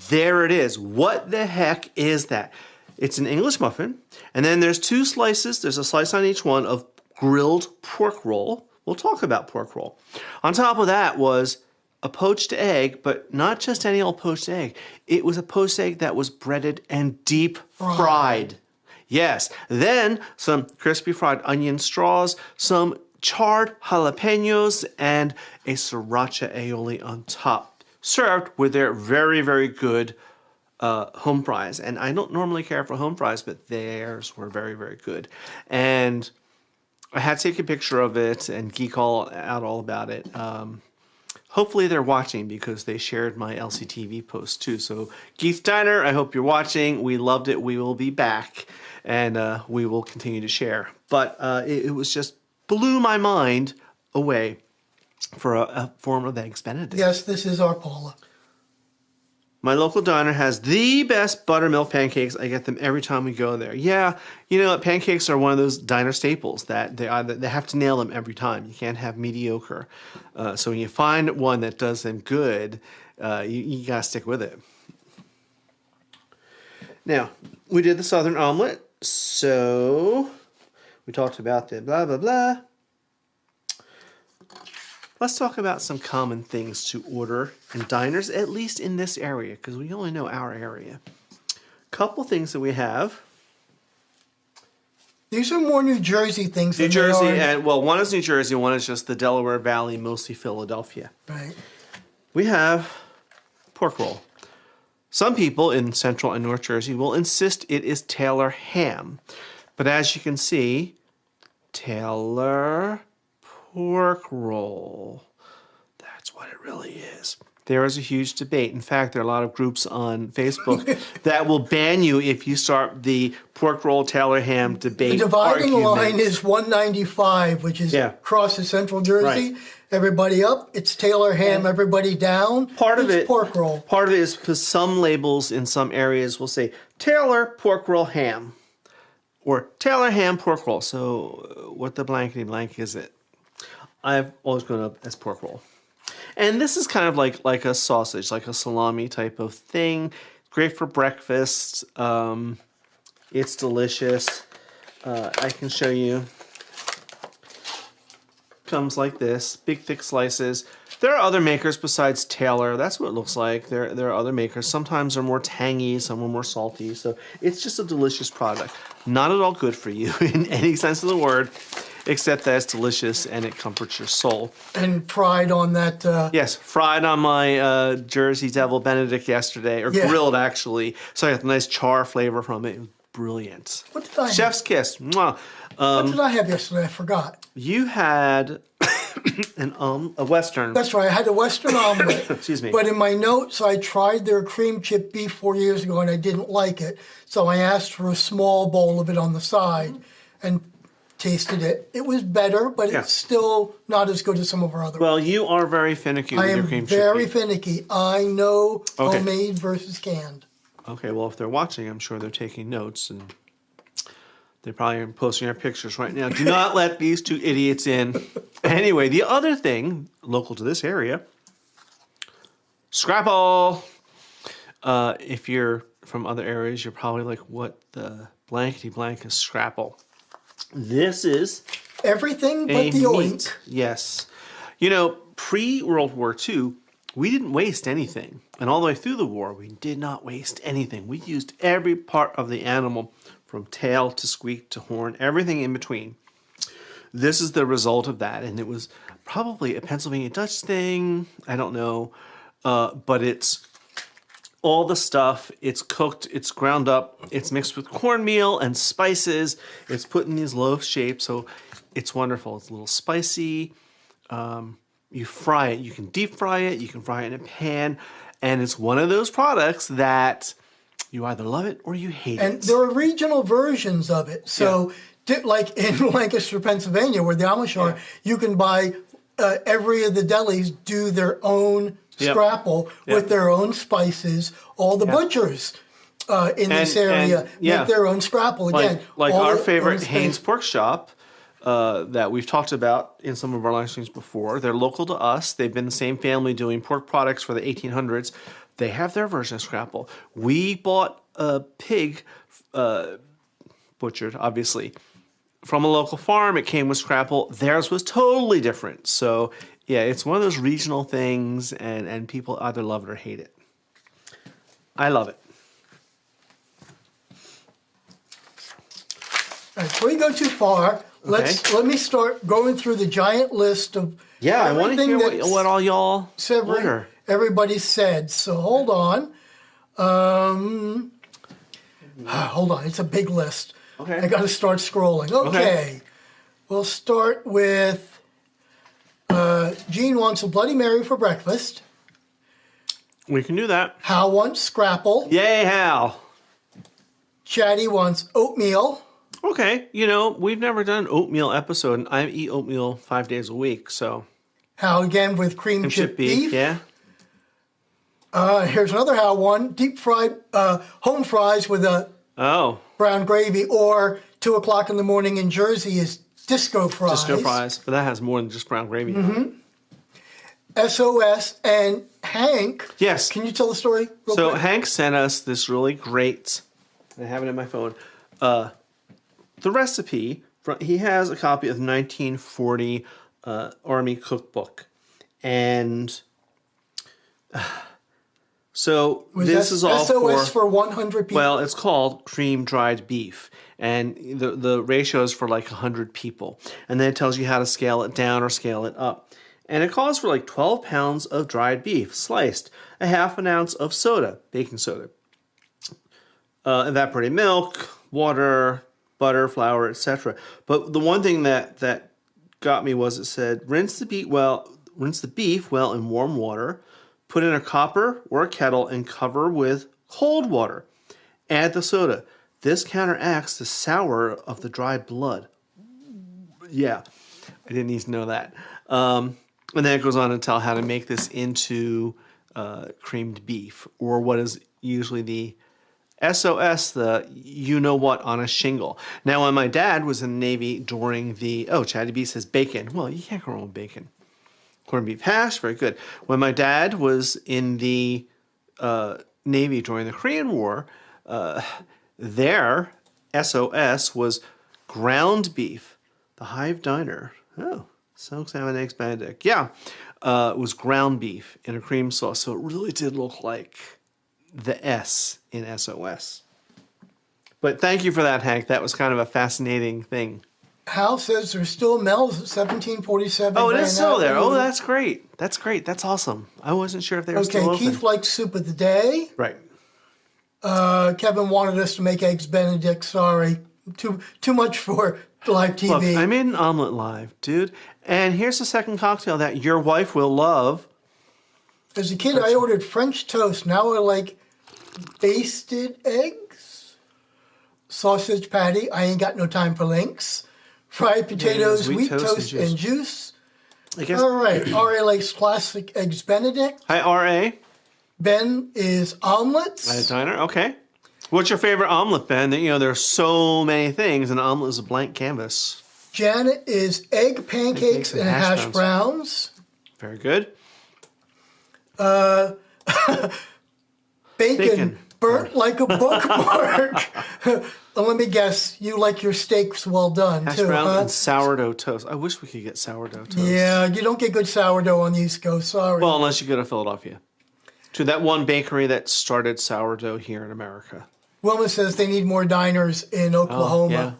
There it is. What the heck is that? It's an English muffin, and then there's 2 slices. There's a slice on each one of grilled pork roll. We'll talk about pork roll. On top of that was a poached egg, but not just any old poached egg. It was a poached egg that was breaded and deep fried. Yes. Then some crispy fried onion straws, some charred jalapenos, and a sriracha aioli on top, served with their very, very good home fries. And I don't normally care for home fries, but theirs were very, very good. And I had to take a picture of it and geek out all about it. Hopefully they're watching because they shared my LCTV post too. So Geeth's Diner, I hope you're watching. We loved it. We will be back, and we will continue to share. But it was just blew my mind away for a form of eggs Benedict. Yes, this is our Paula. My local diner has the best buttermilk pancakes. I get them every time we go there. Yeah, pancakes are one of those diner staples that they have to nail them every time. You can't have mediocre. So when you find one that does them good, you got to stick with it. Now, we did the Southern omelet. So we talked about the blah, blah, blah. Let's talk about some common things to order in diners, at least in this area, because we only know our area. Couple things that we have. These are more New Jersey things. New Jersey, and one is New Jersey, one is just the Delaware Valley, mostly Philadelphia. Right. We have pork roll. Some people in Central and North Jersey will insist it is Taylor ham. But as you can see, Taylor pork roll. That's what it really is. There is a huge debate. In fact, there are a lot of groups on Facebook that will ban you if you start the pork roll Taylor ham debate. The dividing argument. line is 195, which is across the Central Jersey. Right. Everybody up, it's Taylor ham. Everybody down, it's pork roll. Part of it is because some labels in some areas will say Taylor pork roll ham or Taylor ham pork roll. So what the blankety blank is it? I've always gone up as pork roll. And this is kind of like a sausage, like a salami type of thing. Great for breakfast. It's delicious. I can show you. Comes like this, big thick slices. There are other makers besides Taylor. That's what it looks like. There are other makers. Sometimes they're more tangy, some are more salty. So it's just a delicious product. Not at all good for you in any sense of the word, except that it's delicious and it comforts your soul. And fried on that... Yes, fried on my Jersey Devil Benedict yesterday, or grilled actually. So I got the nice char flavor from it. It was brilliant. What did I Chef's kiss. Mwah. What did I have yesterday? I forgot. You had a Western. That's right. I had a Western omelet. Excuse me. But in my notes, I tried their cream chip beef 4 years ago, and I didn't like it. So I asked for a small bowl of it on the side and tasted it. It was better, but it's still not as good as some of our other Well, you are very finicky with your cream chip beef. I am very finicky. I know homemade versus canned. Okay, well, if they're watching, I'm sure they're taking notes, and they're probably posting our pictures right now. Do not let these two idiots in. Anyway, the other thing, local to this area, scrapple. If you're from other areas, you're probably like, what the blankety blank is scrapple? This is everything but the oink. Yes. Pre-World War II, we didn't waste anything. And all the way through the war, we did not waste anything. We used every part of the animal, from tail to squeak to horn, everything in between. This is the result of that. And it was probably a Pennsylvania Dutch thing. I don't know. But it's all the stuff. It's cooked. It's ground up. It's mixed with cornmeal and spices. It's put in these loaf shapes. So it's wonderful. It's a little spicy. You fry it. You can deep fry it. You can fry it in a pan. And it's one of those products that you either love it or you hate And it. there are regional versions of it. So, like in Lancaster, Pennsylvania, where the Amish are, you can buy every of the delis do their own scrapple with their own spices. All the butchers in this area make their own scrapple. Again, like all our their favorite own Haynes spice. Pork Shop that we've talked about in some of our live streams before. They're local to us. They've been the same family doing pork products for the 1800s. They have their version of scrapple. We bought a pig, butchered, obviously, from a local farm. It came with scrapple. Theirs was totally different. So, yeah, it's one of those regional things, and people either love it or hate it. I love it. All right, before you go too far, let me start going through the giant list of I want to everything hear what all y'all order. everybody said. So hold on. Hold on. It's a big list. Okay. I got to start scrolling. Okay. We'll start with Gene wants a Bloody Mary for breakfast. We can do that. Hal wants scrapple. Yay, Hal. Chatty wants oatmeal. Okay, we've never done an oatmeal episode, and I eat oatmeal 5 days a week, so. Hal again with cream chip beef. Yeah. Here's another Hal one. Deep fried home fries with a brown gravy, or 2 o'clock in the morning in Jersey is disco fries. Disco fries, but that has more than just brown gravy. SOS and Hank. Yes. Can you tell the story real So quick? Hank sent us this really great, I have it in my phone, the recipe. He has a copy of the 1940 Army cookbook. And so this is all SOS for 100 people. Well, it's called cream dried beef. And the ratio is for like 100 people. And then it tells you how to scale it down or scale it up. And it calls for like 12 pounds of dried beef, sliced, a half an ounce of soda, baking soda, evaporated milk, water, butter, flour, etc. But the one thing that got me was it said rinse the beef well in warm water, put in a copper or a kettle and cover with cold water. Add the soda. This counteracts the sour of the dried blood. Yeah, I didn't need to know that. And then it goes on to tell how to make this into creamed beef, or what is usually the SOS, the you-know-what on a shingle. Now, when my dad was in the Navy during the... Oh, Chatty B says bacon. Well, you can't go wrong with bacon. Corned beef hash, very good. When my dad was in the Navy during the Korean War, their SOS was ground beef. The Hive Diner. Oh, smoked salmon, eggs Benedict. Yeah, it was ground beef in a cream sauce. So it really did look like the S in SOS. But thank you for that, Hank. That was kind of a fascinating thing. Hal says there's still Mel's at 1747. Oh, it is still there. Oh, that's great. That's great. That's awesome. I wasn't sure if they were still open. Keith likes soup of the day. Right. Kevin wanted us to make eggs Benedict. Sorry. Too much for live TV. Look, I made an omelet live, dude. And here's the second cocktail that your wife will love. As a kid, I ordered French toast. Now I like basted eggs, sausage patty. I ain't got no time for links. Fried potatoes, wheat toast, and juice. All right. R.A. likes classic eggs Benedict. Hi, R.A. Ben is omelets. At a diner, okay. What's your favorite omelet, Ben? There's so many things, and an omelet is a blank canvas. Janet is egg pancakes and hash browns. Very good. Bacon. Burnt like a bookmark. Let me guess, you like your steaks well done, Hash too, browns huh? and sourdough toast. I wish we could get sourdough toast. Yeah, you don't get good sourdough on the East Coast, sorry. Well, unless you go to Philadelphia. To that one bakery that started sourdough here in America. Wilma says they need more diners in Oklahoma.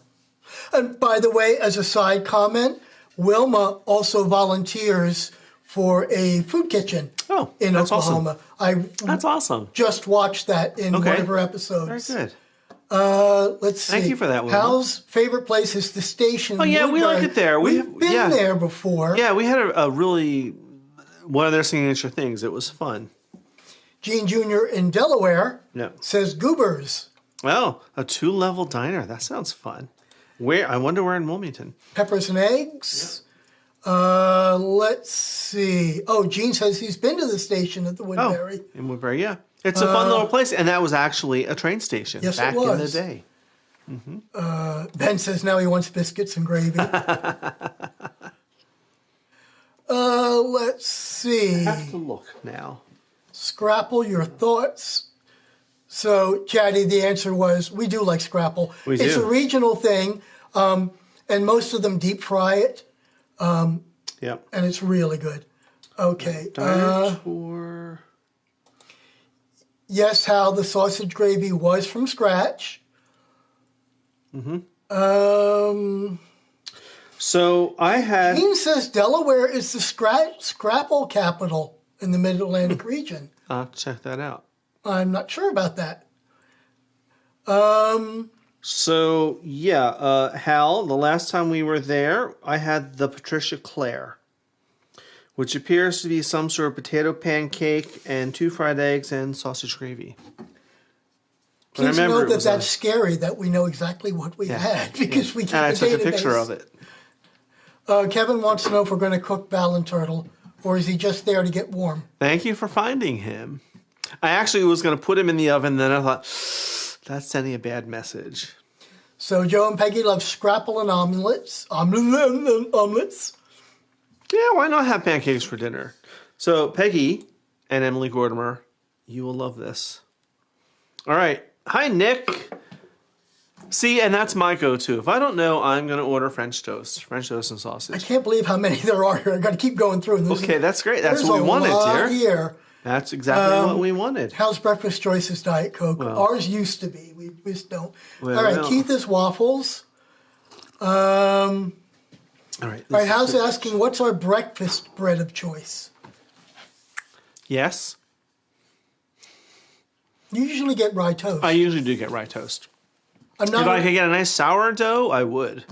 Yeah. And by the way, as a side comment, Wilma also volunteers for a food kitchen in that's Oklahoma. Awesome. That's awesome. Just watched that in one of her episodes. Very good. Let's see. Thank you for that, Wilma. Hal's favorite place is the station. Oh, yeah, we like Woodbury. it there. We've been there before. Yeah, we had a really, one of their signature things. It was fun. Gene Jr. in Delaware says Goobers. Oh, a 2-level diner. That sounds fun. Where? I wonder where in Wilmington. Peppers and Eggs. Let's see. Oh, Gene says he's been to the station at the Woodbury. Oh, in Woodbury, yeah. It's a fun little place, and that was actually a train station back in the day. Ben says now he wants biscuits and gravy. Let's see. I have to look now. Scrapple, your thoughts? So, Chatty, the answer was we do like Scrapple. It's a regional thing, and most of them deep fry it. Yep. And it's really good. Okay. Diner tour. Yes, Hal, the sausage gravy was from scratch. So I had... Gene says Delaware is the Scrapple capital in the Mid-Atlantic region. I'll have to check that out. I'm not sure about that. So, yeah, Hal, the last time we were there, I had the Patricia Clare, which appears to be some sort of potato pancake and 2 fried eggs and sausage gravy. Please note that that's scary that we know exactly what we had because we keep I the took database. a picture of it. Kevin wants to know if we're going to cook Ballon Turtle or is he just there to get warm? Thank you for finding him. I actually was going to put him in the oven, then I thought, that's sending a bad message. So Joe and Peggy love scrapple and omelets. Omelets. Yeah, why not have pancakes for dinner? So Peggy and Emily Gordimer, you will love this. All right. Hi, Nick. See, and that's my go-to. If I don't know, I'm going to order French toast and I sausage. can't believe how many there are here. I've got to keep going through. Okay, that's great. That's what we wanted, dear. Here. That's exactly what we wanted. How's breakfast choices Diet Coke? Well, ours used to be. We just don't. Well, all right, well. Keith is waffles. All right. All right, How's asking, what's our breakfast bread of choice? Yes. You usually get rye toast. I usually do get rye toast. I'm not If I could get a nice sourdough, I would.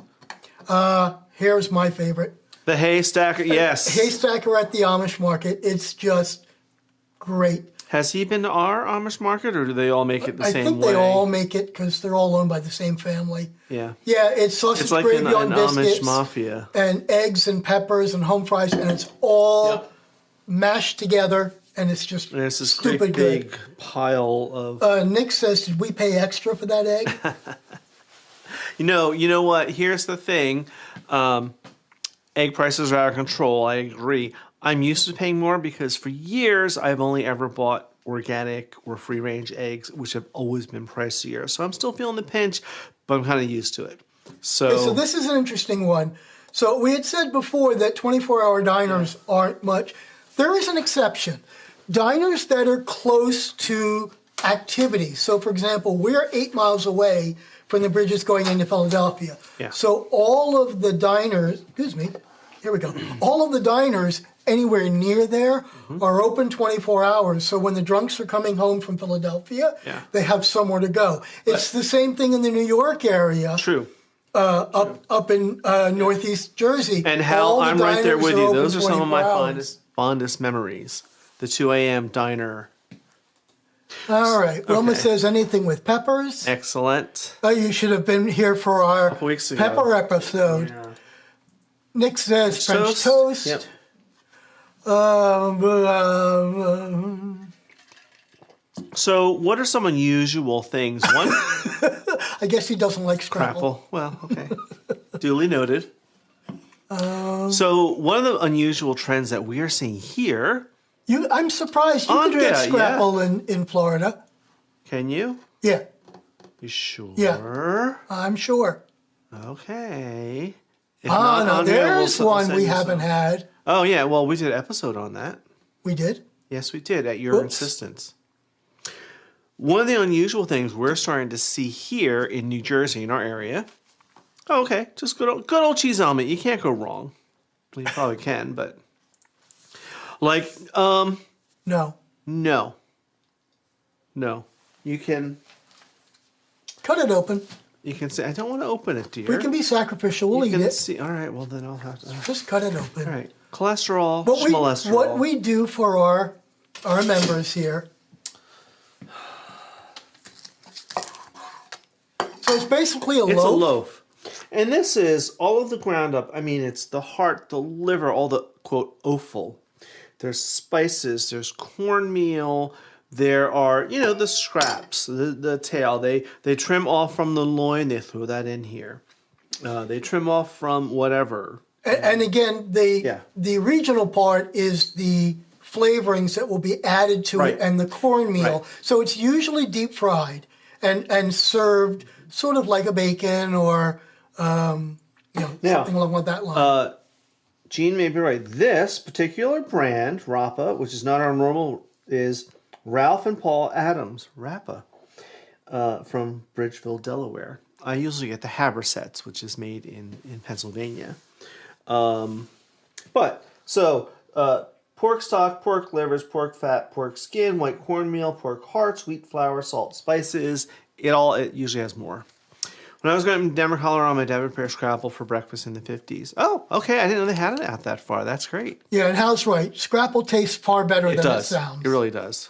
Here's my favorite. The haystacker, yes. Haystacker at the Amish market. It's just great. Has he been to our Amish market, or do they all make it the same way? I think they all make it because they're all owned by the same family. Yeah. Yeah, it's sausage It's like gravy an on biscuits. Amish mafia. And eggs and peppers and home fries, and it's all mashed together, and it's just And it's this stupid great big good. pile of... Nick says, did we pay extra for that egg? You know what? Here's the thing. Egg prices are out of control. I agree. I'm used to paying more because for years I've only ever bought organic or free-range eggs, which have always been pricier. So I'm still feeling the pinch, but I'm kind of used to it. So this is an interesting one. So we had said before that 24-hour diners aren't much. There is an exception. Diners that are close to activities. So, for example, we're 8 miles away from the bridges going into Philadelphia. Yeah. So all of the diners, all of the diners anywhere near there are open 24 hours. So when the drunks are coming home from Philadelphia, they have somewhere to go. It's the same thing in the New York area. True. Up in Northeast Jersey. And Hal, I'm right there with you. Those are some of my 24 hours. fondest memories. The 2 a.m. diner. All right. Wilma says anything with peppers. Excellent. Oh, you should have been here for our Couple weeks ago. pepper episode. Yeah. Nick says French toast. Yep. So, what are some unusual things? One, I guess he doesn't like scrapple. Crapple. Well, okay. Duly noted. So, one of the unusual trends that we are seeing here. I'm surprised you Andrea, can get scrapple in Florida. Can you? Yeah. You sure? Yeah. I'm sure. Okay. If not, No, Andrea, there's we'll one send we you haven't some. had. Oh, yeah. Well, we did an episode on that. We did? Yes, we did, at your insistence. One of the unusual things we're starting to see here in New Jersey, in our area. Oh, okay. Just good old cheese omelet. You can't go wrong. Well, you probably can, but... No. No. You can... Cut it open. You can see. I don't want to open it, dear. We can be sacrificial. We'll You eat can it. see. All right. Well, then I'll have to. Just cut it open. All right. Cholesterol. What Schmolesterol. we do for our members here. So it's basically a loaf. It's a loaf. And this is all of the ground up. I mean, it's the heart, the liver, all the, quote, offal. There's spices, there's cornmeal, there are, the scraps, the tail. They trim off from the loin, they throw that in here. They trim off from whatever. And again, the regional part is the flavorings that will be added to it and the cornmeal. Right. So it's usually deep fried and served sort of like a bacon or something along that line. Gene may be right. This particular brand, Rapa, which is not our normal, is Ralph and Paul Adams, Rapa, from Bridgeville, Delaware. I usually get the Habersets, which is made in Pennsylvania. Pork stock, pork livers, pork fat, pork skin, white cornmeal, pork hearts, wheat flour, salt, spices. It usually has more. When I was going to Denver, Colorado, my dad would prepare scrapple for breakfast in the 50s. Oh, okay. I didn't know they had it out that far. That's great. Yeah, and Hal's right. Scrapple tastes far better than it sounds. It really does.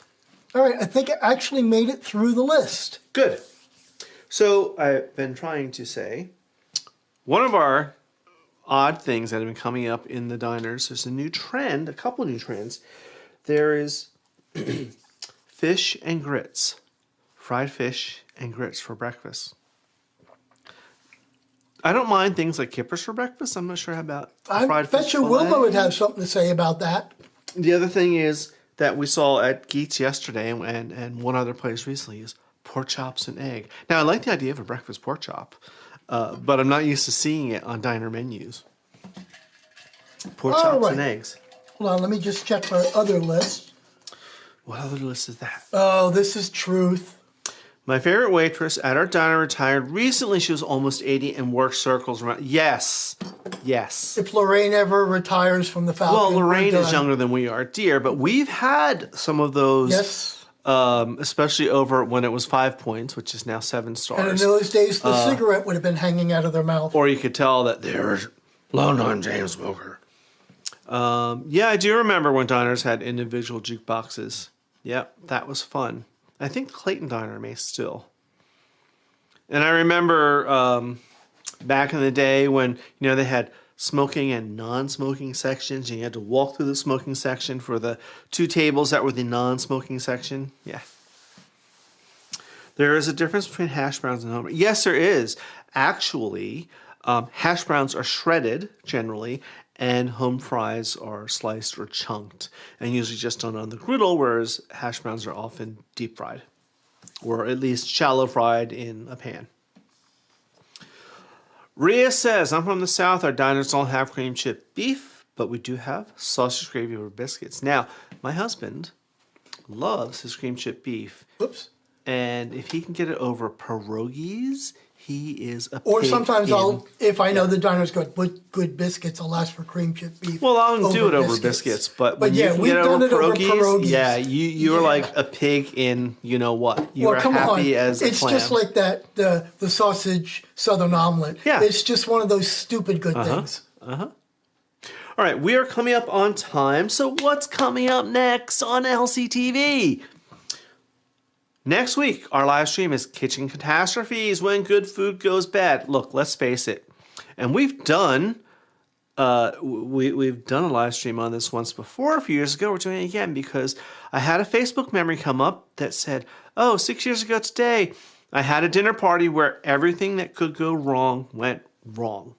All right, I think it actually made it through the list. Good. So I've been trying to say, one of our odd things that have been coming up in the diners, there's a couple new trends. There is fish and grits, fried fish and grits for breakfast. I don't mind things like kippers for breakfast. I'm not sure about fried fish. I bet you Wilma would have something to say about that. The other thing is that we saw at Geets yesterday and one other place recently is pork chops and egg. Now, I like the idea of a breakfast pork chop, but I'm not used to seeing it on diner menus. Pork chops and eggs. Hold on, let me just check our other list. What other list is that? Oh, this is truth. My favorite waitress at our diner retired recently. She was almost 80 and worked circles around. Yes. If Lorraine ever retires from the Falcon, well, Lorraine is younger than we are, dear, but we've had some of those. Yes. Especially over when it was 5 points, which is now 7 stars. And in those days, the cigarette would have been hanging out of their mouth. Or you could tell that they were long-time chain smoker. I do remember when diners had individual jukeboxes. Yep, that was fun. I think the Clayton Diner may still. And I remember back in the day when they had smoking and non-smoking sections, and you had to walk through the smoking section for the 2 tables that were the non-smoking section. Yeah. There is a difference between hash browns and home. Yes, there is. Actually, hash browns are shredded generally, and home fries are sliced or chunked, and usually just done on the griddle, whereas hash browns are often deep fried, or at least shallow fried in a pan. Rhea says, I'm from the South. Our diners don't have cream chip beef, but we do have sausage gravy over biscuits. Now, my husband loves his cream chip beef. Oops. And if he can get it over pierogies, he is a Or pig sometimes in, if I know the diner's got good biscuits, I'll ask for cream chip beef. Well, I'll do it over biscuits, but when you can we've get it done over it over pierogies, pierogies. yeah, you're like a pig in you know what. You are happy as a It's clam. just like that the sausage southern omelet. Yeah. It's just one of those stupid good things. All right, we are coming up on time, so what's coming up next on LCTV? Next week, our live stream is Kitchen Catastrophes, when good food goes bad. Look, let's face it, and we've done we've done a live stream on this once before a few years ago. We're doing it again because I had a Facebook memory come up that said, 6 years ago today, I had a dinner party where everything that could go wrong went wrong.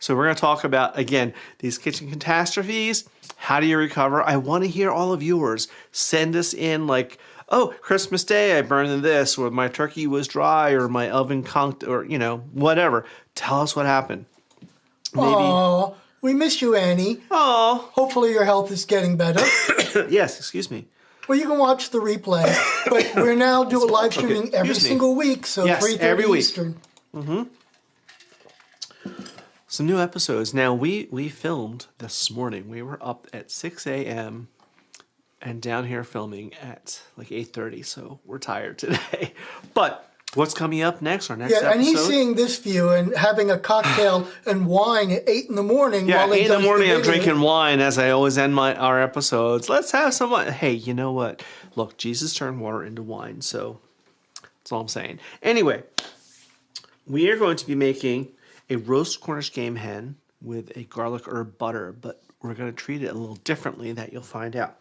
So we're going to talk about, again, these kitchen catastrophes. How do you recover? I want to hear all of yours. Send us in Christmas Day, I burned this, or my turkey was dry, or my oven conked, or, whatever. Tell us what happened. Maybe. Aw, we miss you, Annie. Oh. Hopefully your health is getting better. Yes, excuse me. Well, you can watch the replay, but we're now doing live streaming every single week, so yes, 3:30 every week. Eastern. Mm-hmm. Some new episodes. Now, we filmed this morning. We were up at 6 a.m., and down here filming at 8:30, so we're tired today. But What's coming up next? Our next Yeah, episode? and he's seeing this view and having a cocktail and wine at 8 in the morning. Yeah, while he 8 in the does morning I'm video. drinking wine as I always end our episodes. Let's have some wine. Hey, you know what? Look, Jesus turned water into wine, so that's all I'm saying. Anyway, we are going to be making a roast Cornish game hen with a garlic herb butter, but we're going to treat it a little differently that you'll find out.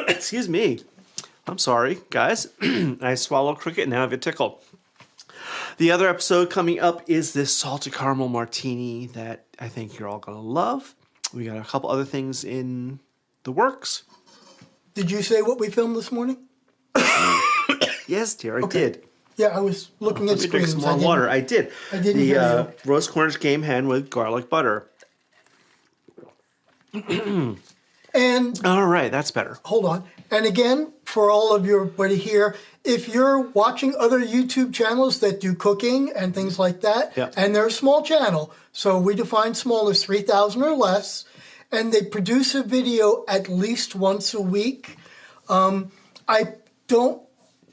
Excuse me. I'm sorry, guys. I swallowed cricket, now I have a tickle. The other episode coming up is this salted caramel martini that I think you're all going to love. We got a couple other things in the works. Did you say what we filmed this morning? Yes, dear, I did. Yeah, I was looking at Let me drink screens. some more water. I did. I didn't the hear roast Cornish game hen with garlic butter. And All right, that's better. hold on. And again, for all of everybody here, if you're watching other YouTube channels that do cooking and things like that, Yep. and they're a small channel, so we define small as 3,000 or less, and they produce a video at least once a week, I don't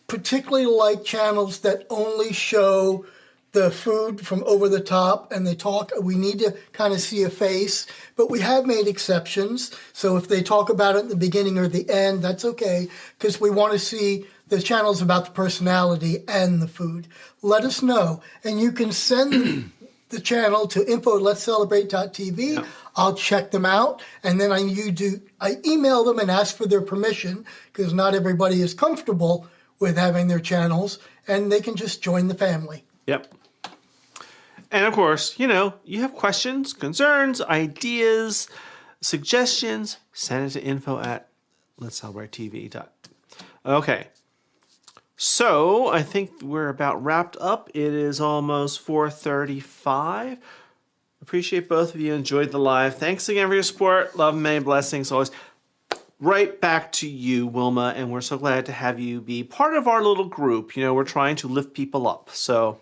particularly like channels that only show the food from over the top and they talk. We need to kind of see a face, but we have made exceptions. So if they talk about it in the beginning or the end, that's okay, because we want to see the channels about the personality and the food. Let us know. And you can send the channel to info@letscelebrate.tv. Yep. I'll check them out, and then I email them and ask for their permission, because not everybody is comfortable with having their channels, and they can just join the family. Yep. And of course, you have questions, concerns, ideas, suggestions, send it to info@letscelebrate.tv. Okay. So I think we're about wrapped up. It is almost 4:35. Appreciate both of you. Enjoyed the live. Thanks again for your support. Love and many blessings always. Right back to you, Wilma, and we're so glad to have you be part of our little group. We're trying to lift people up. So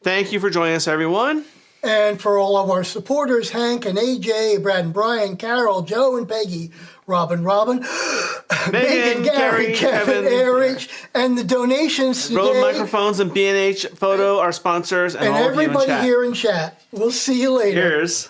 thank you for joining us, everyone. And for all of our supporters, Hank and AJ, Brad and Brian, Carol, Joe and Peggy, Robin, Megan, Gary, Kevin, Eric, and the donations today. Rode Microphones and B&H Photo, our sponsors, and all of you in everybody chat. here in chat. We'll see you later. Cheers.